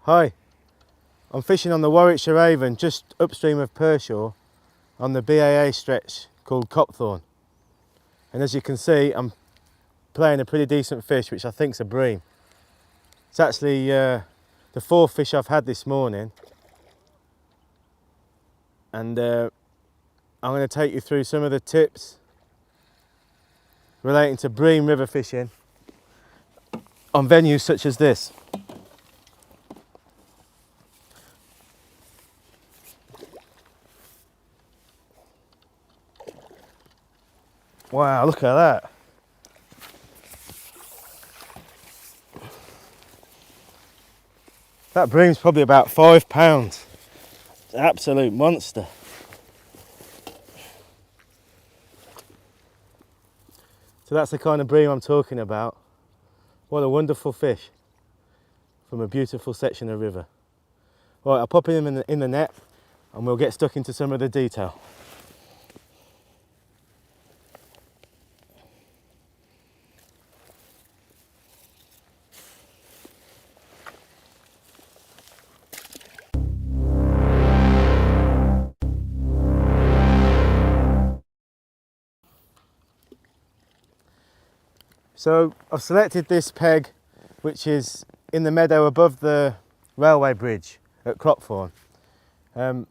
Hi, I'm fishing on the Warwickshire Avon just upstream of Pershore on the BAA stretch called Cropthorne. And as you can see, I'm playing a pretty decent fish, which I think's a bream. It's actually the fourth fish I've had this morning. And I'm going to take you through some of the tips relating to bream river fishing on venues such as this. Wow, look at that. That bream's probably about £5. It's an absolute monster. So that's the kind of bream I'm talking about. What a wonderful fish from a beautiful section of river. Right, I'll pop him in the net and we'll get stuck into some of the detail. So I've selected this peg, which is in the meadow above the railway bridge at Cropthorne. I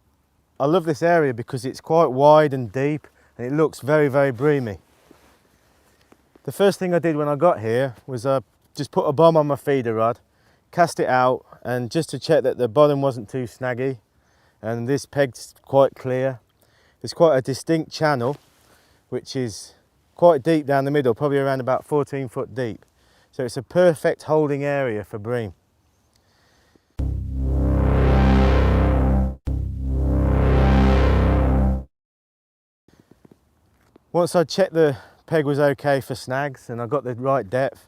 love this area because it's quite wide and deep and it looks very, very breamy. The first thing I did when I got here was I just put a bomb on my feeder rod, cast it out, and just to check that the bottom wasn't too snaggy, and this peg's quite clear. There's quite a distinct channel which is quite deep down the middle, probably around about 14 foot deep. So it's a perfect holding area for bream. Once I checked the peg was okay for snags and I got the right depth,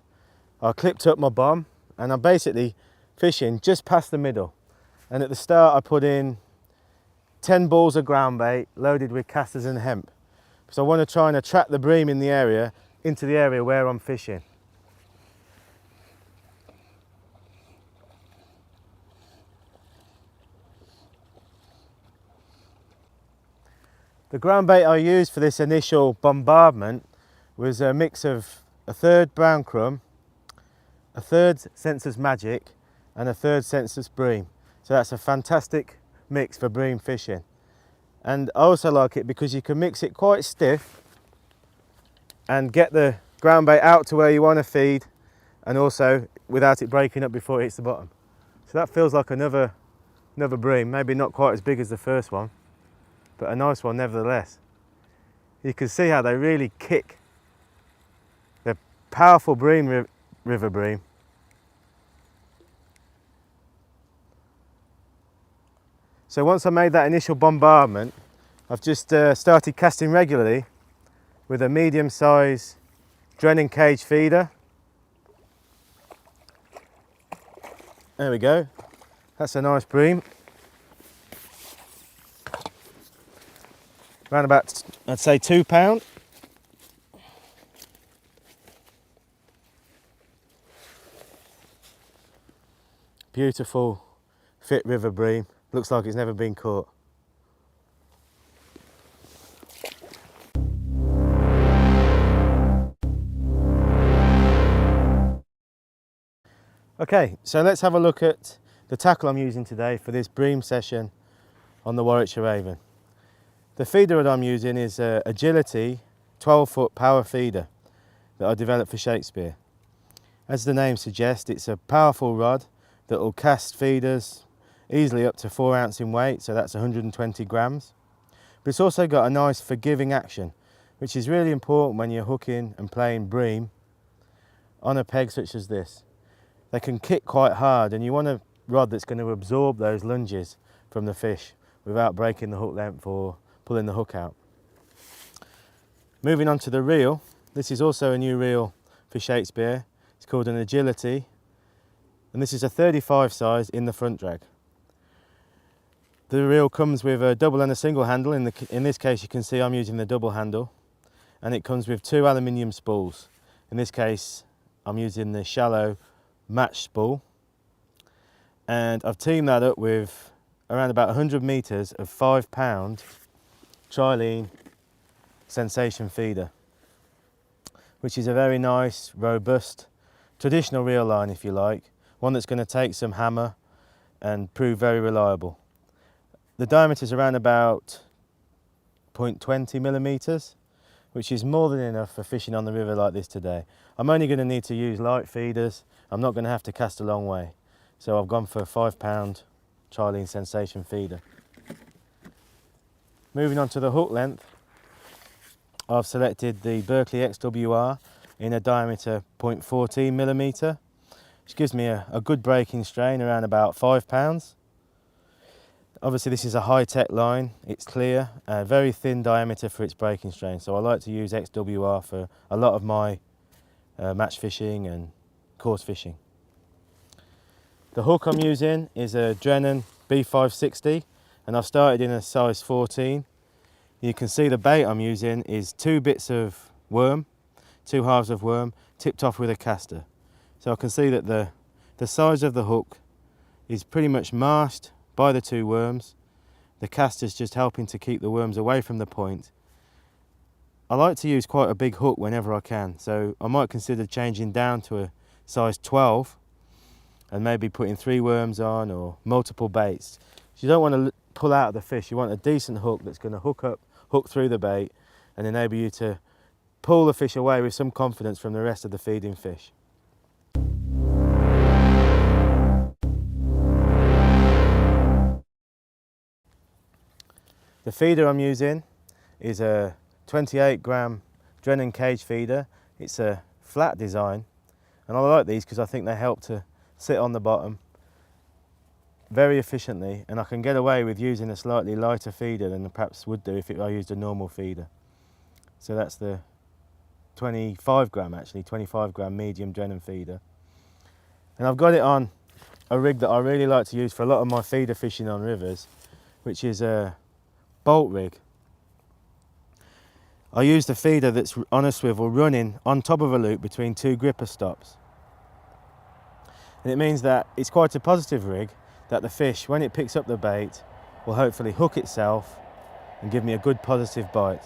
I clipped up my bomb and I'm basically fishing just past the middle. And at the start I put in 10 balls of ground bait loaded with casters and hemp. So I want to try and attract the bream in the area into the area where I'm fishing. The ground bait I used for this initial bombardment was a mix of a third brown crumb, a third Sensor's Magic and a third Sensor's Bream. So that's a fantastic mix for bream fishing. And I also like it because you can mix it quite stiff and get the ground bait out to where you want to feed, and also without it breaking up before it hits the bottom. So that feels like another bream, maybe not quite as big as the first one, but a nice one nevertheless. You can see how they really kick. They're powerful bream, river bream. So once I made that initial bombardment, I've just started casting regularly with a medium size Drennan cage feeder. There we go, that's a nice bream. Around about, I'd say £2. Beautiful fit river bream, looks like it's never been caught. Okay, so let's have a look at the tackle I'm using today for this bream session on the Warwickshire Avon. The feeder that I'm using is an Agility 12-foot power feeder that I developed for Shakespeare. As the name suggests, it's a powerful rod that will cast feeders easily up to 4 ounce in weight, so that's 120 grams. But it's also got a nice forgiving action, which is really important when you're hooking and playing bream on a peg such as this. They can kick quite hard and you want a rod that's going to absorb those lunges from the fish without breaking the hook length or pulling the hook out. Moving on to the reel, this is also a new reel for Shakespeare. It's called an Agility, and this is a 35 size in the front drag. The reel comes with a double and a single handle. In this case you can see I'm using the double handle, and it comes with 2 aluminium spools. In this case I'm using the shallow match spool. And I've teamed that up with around about 100 metres of 5 pound trilene sensation feeder, which is a very nice, robust, traditional reel line, if you like, one that's going to take some hammer and prove very reliable. The diameter is around about 0.20 millimetres, which is more than enough for fishing on the river like this today. I'm only going to need to use light feeders. I'm not going to have to cast a long way. So I've gone for a 5 pound trilene sensation feeder. Moving on to the hook length, I've selected the Berkeley XWR in a diameter 0.14 millimetre, which gives me a good breaking strain around about 5 pounds. Obviously this is a high-tech line, it's clear, a very thin diameter for its breaking strain, so I like to use XWR for a lot of my match fishing and course fishing. The hook I'm using is a Drennan B560 and I've started in a size 14. You can see the bait I'm using is 2 bits of worm, 2 halves of worm, tipped off with a caster. So I can see that the size of the hook is pretty much masked by the 2 worms. The caster's just helping to keep the worms away from the point. I like to use quite a big hook whenever I can, so I might consider changing down to a size 12 and maybe putting 3 worms on or multiple baits. You don't want to pull out of the fish, you want a decent hook that's going to hook through the bait and enable you to pull the fish away with some confidence from the rest of the feeding fish. The feeder I'm using is a 28 gram Drennan cage feeder. It's a flat design and I like these because I think they help to sit on the bottom very efficiently, and I can get away with using a slightly lighter feeder than I perhaps would do if I used a normal feeder. So that's the 25 gram medium Drennan feeder. And I've got it on a rig that I really like to use for a lot of my feeder fishing on rivers, which is a bolt rig. I use the feeder that's on a swivel running on top of a loop between 2 gripper stops. And it means that it's quite a positive rig, that the fish, when it picks up the bait, will hopefully hook itself and give me a good positive bite,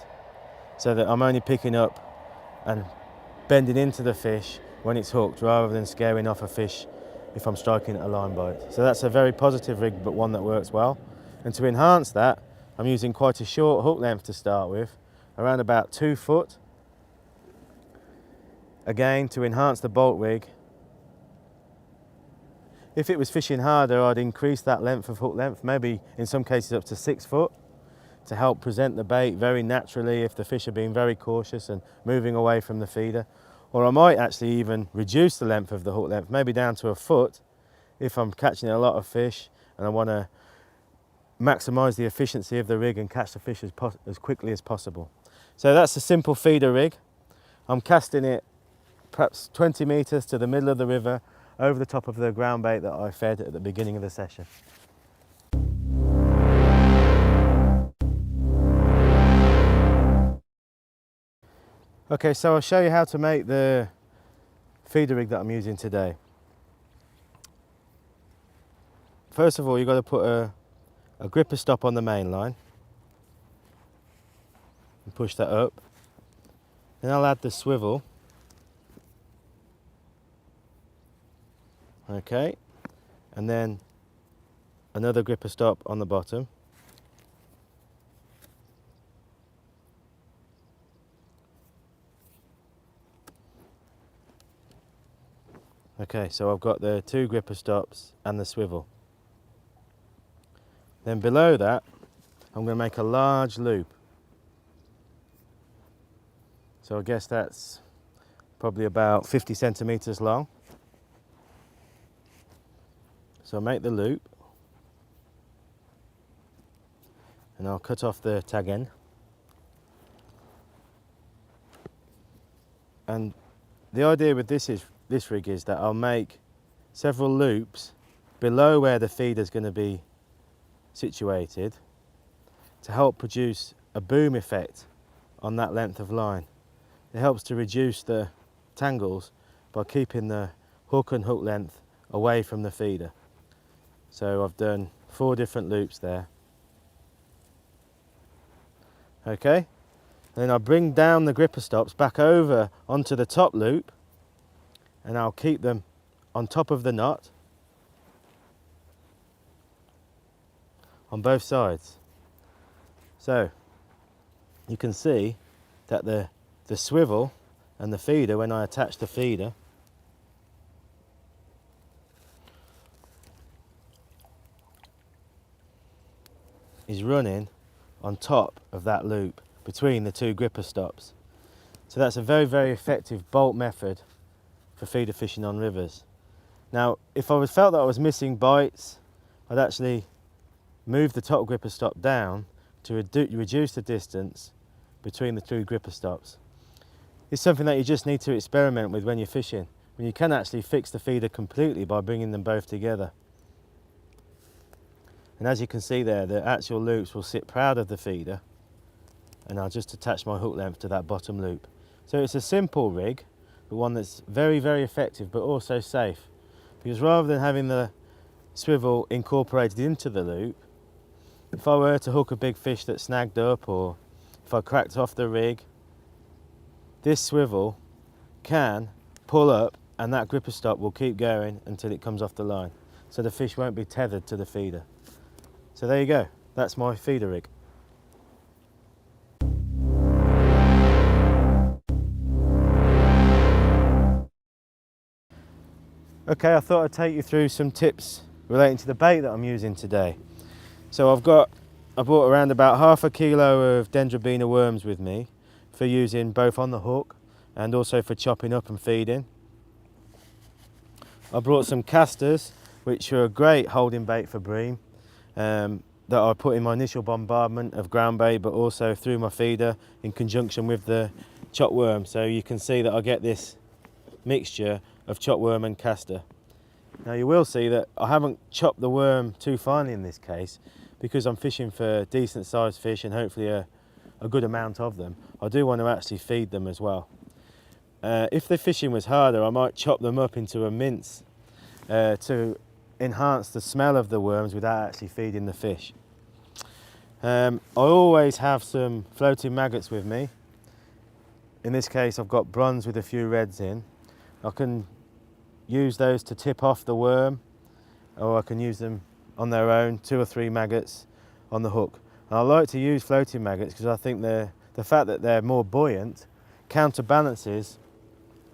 so that I'm only picking up and bending into the fish when it's hooked rather than scaring off a fish if I'm striking at a line bite. So that's a very positive rig, but one that works well. And to enhance that, I'm using quite a short hook length to start with, around about 2 foot. Again, to enhance the bolt rig. If it was fishing harder, I'd increase that length of hook length, maybe in some cases up to 6 foot, to help present the bait very naturally if the fish are being very cautious and moving away from the feeder. Or I might actually even reduce the length of the hook length, maybe down to 1 foot, if I'm catching a lot of fish and I want to maximise the efficiency of the rig and catch the fish as quickly as possible. So that's a simple feeder rig. I'm casting it perhaps 20 metres to the middle of the river, over the top of the ground bait that I fed at the beginning of the session. Okay, so I'll show you how to make the feeder rig that I'm using today. First of all, you've got to put a gripper stop on the main line and push that up. Then I'll add the swivel. Okay, and then another gripper stop on the bottom. Okay, so I've got the 2 gripper stops and the swivel. Then below that, I'm going to make a large loop. So I guess that's probably about 50 centimetres long. So I'll make the loop and I'll cut off the tag end. And the idea with this rig is that I'll make several loops below where the feeder is going to be situated to help produce a boom effect on that length of line. It helps to reduce the tangles by keeping the hook and hook length away from the feeder. So I've done 4 different loops there. Okay, and then I'll bring down the gripper stops back over onto the top loop, and I'll keep them on top of the knot on both sides. So you can see that the swivel and the feeder, when I attach the feeder, is running on top of that loop between the 2 gripper stops. So that's a very, very effective bolt method for feeder fishing on rivers. Now, if I felt that I was missing bites, I'd actually move the top gripper stop down to reduce the distance between the 2 gripper stops. It's something that you just need to experiment with when you're fishing, when you can actually fix the feeder completely by bringing them both together. And as you can see there, the actual loops will sit proud of the feeder, and I'll just attach my hook length to that bottom loop. So it's a simple rig, but one that's very, very effective, but also safe. Because rather than having the swivel incorporated into the loop, if I were to hook a big fish that snagged up, or if I cracked off the rig, this swivel can pull up and that gripper stop will keep going until it comes off the line. So the fish won't be tethered to the feeder. So there you go, that's my feeder rig. Okay, I thought I'd take you through some tips relating to the bait that I'm using today. So I brought around about half a kilo of Dendrobina worms with me for using both on the hook and also for chopping up and feeding. I brought some casters, which are a great holding bait for bream, that I put in my initial bombardment of ground bait, but also through my feeder in conjunction with the chopped worm. So you can see that I get this mixture of chopped worm and caster. Now you will see that I haven't chopped the worm too finely in this case, because I'm fishing for decent sized fish and hopefully a good amount of them. I do want to actually feed them as well. If the fishing was harder, I might chop them up into a mince to enhance the smell of the worms without actually feeding the fish. I always have some floating maggots with me. In this case I've got bronze with a few reds in. I can use those to tip off the worm, or I can use them on their own, 2 or 3 maggots on the hook. And I like to use floating maggots because I think the fact that they're more buoyant counterbalances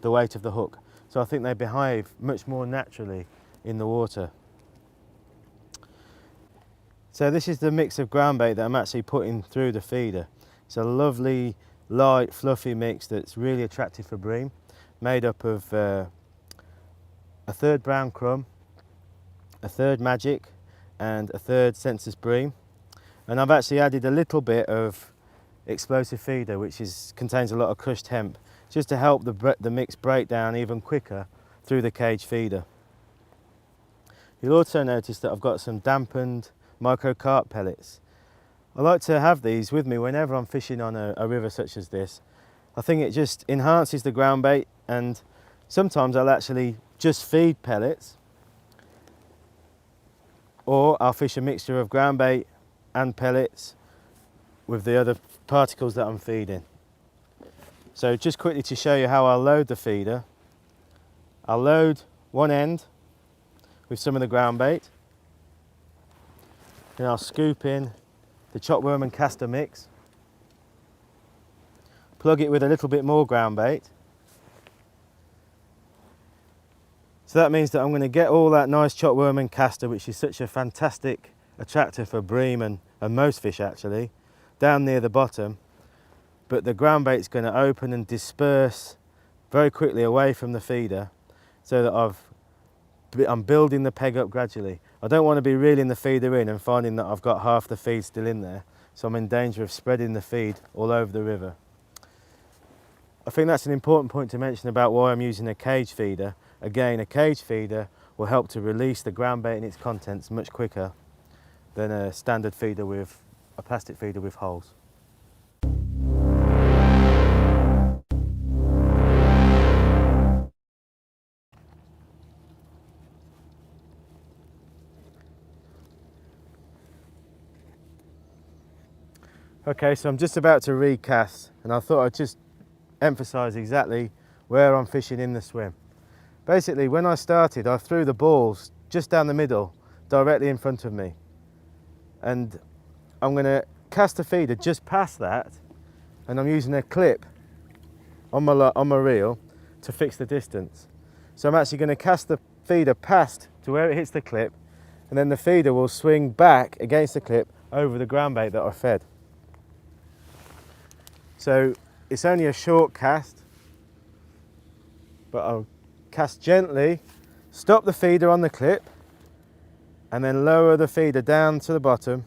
the weight of the hook. So I think they behave much more naturally in the water. So this is the mix of ground bait that I'm actually putting through the feeder. It's a lovely, light, fluffy mix that's really attractive for bream, made up of a 1/3 brown crumb, a 1/3 magic, and a 1/3 census bream. And I've actually added a little bit of explosive feeder, which contains a lot of crushed hemp, just to help the mix break down even quicker through the cage feeder. You'll also notice that I've got some dampened microcarp pellets. I like to have these with me whenever I'm fishing on a river such as this. I think it just enhances the ground bait, and sometimes I'll actually just feed pellets, or I'll fish a mixture of ground bait and pellets with the other particles that I'm feeding. So just quickly to show you how I'll load the feeder, I'll load one end with some of the ground bait, then I'll scoop in the chopped worm and caster mix, plug it with a little bit more ground bait. So that means that I'm going to get all that nice chopped worm and caster, which is such a fantastic attractor for bream and most fish actually, down near the bottom. But the ground bait's going to open and disperse very quickly away from the feeder, so that I'm building the peg up gradually. I don't want to be reeling the feeder in and finding that I've got half the feed still in there, so I'm in danger of spreading the feed all over the river. I think that's an important point to mention about why I'm using a cage feeder. Again, a cage feeder will help to release the ground bait and its contents much quicker than a standard feeder with a plastic feeder with holes. Okay, so I'm just about to recast, and I thought I'd just emphasise exactly where I'm fishing in the swim. Basically, when I started, I threw the balls just down the middle, directly in front of me. And I'm going to cast the feeder just past that, and I'm using a clip on my reel to fix the distance. So I'm actually going to cast the feeder past to where it hits the clip, and then the feeder will swing back against the clip over the ground bait that I fed. So it's only a short cast, but I'll cast gently, stop the feeder on the clip, and then lower the feeder down to the bottom,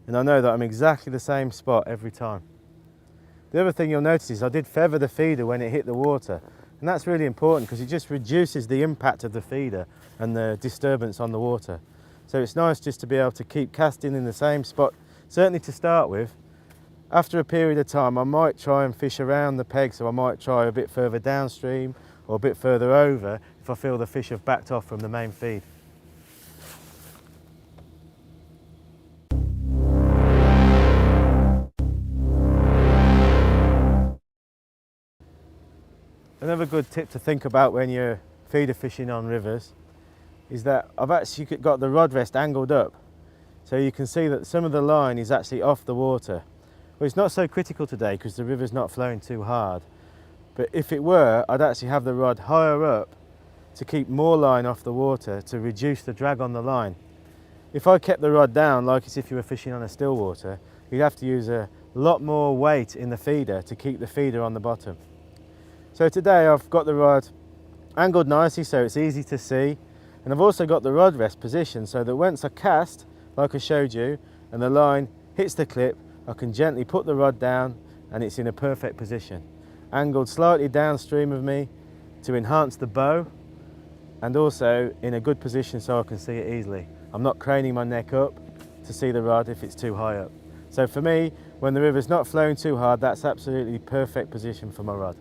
and I know that I'm exactly the same spot every time. The other thing you'll notice is I did feather the feeder when it hit the water, and that's really important because it just reduces the impact of the feeder and the disturbance on the water. So it's nice just to be able to keep casting in the same spot, certainly to start with. After a period of time, I might try and fish around the peg, so I might try a bit further downstream or a bit further over if I feel the fish have backed off from the main feed. Another good tip to think about when you're feeder fishing on rivers is that I've actually got the rod rest angled up, so you can see that some of the line is actually off the water. Well, it's not so critical today because the river's not flowing too hard, but if it were, I'd actually have the rod higher up to keep more line off the water to reduce the drag on the line. If I kept the rod down like as if you were fishing on a still water, you'd have to use a lot more weight in the feeder to keep the feeder on the bottom. So today I've got the rod angled nicely so it's easy to see, and I've also got the rod rest positioned so that once I cast, like I showed you, and the line hits the clip, I can gently put the rod down and it's in a perfect position. Angled slightly downstream of me to enhance the bow, and also in a good position so I can see it easily. I'm not craning my neck up to see the rod if it's too high up. So for me, when the river's not flowing too hard, that's absolutely perfect position for my rod.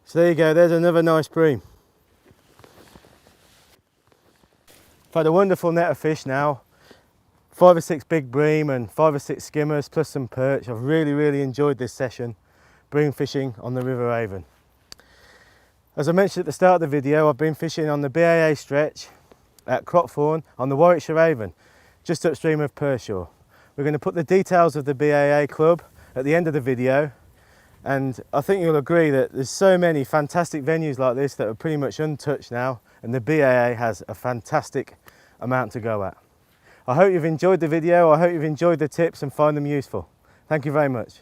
So there you go, there's another nice bream. I've had a wonderful net of fish now, 5 or 6 big bream and 5 or 6 skimmers plus some perch. I've really enjoyed this session, bream fishing on the River Avon. As I mentioned at the start of the video, I've been fishing on the BAA stretch at Cropthorne on the Warwickshire Avon, just upstream of Pershore. We're going to put the details of the BAA club at the end of the video. And I think you'll agree that there's so many fantastic venues like this that are pretty much untouched now, and the BAA has a fantastic amount to go at. I hope you've enjoyed the video, I hope you've enjoyed the tips and find them useful. Thank you very much.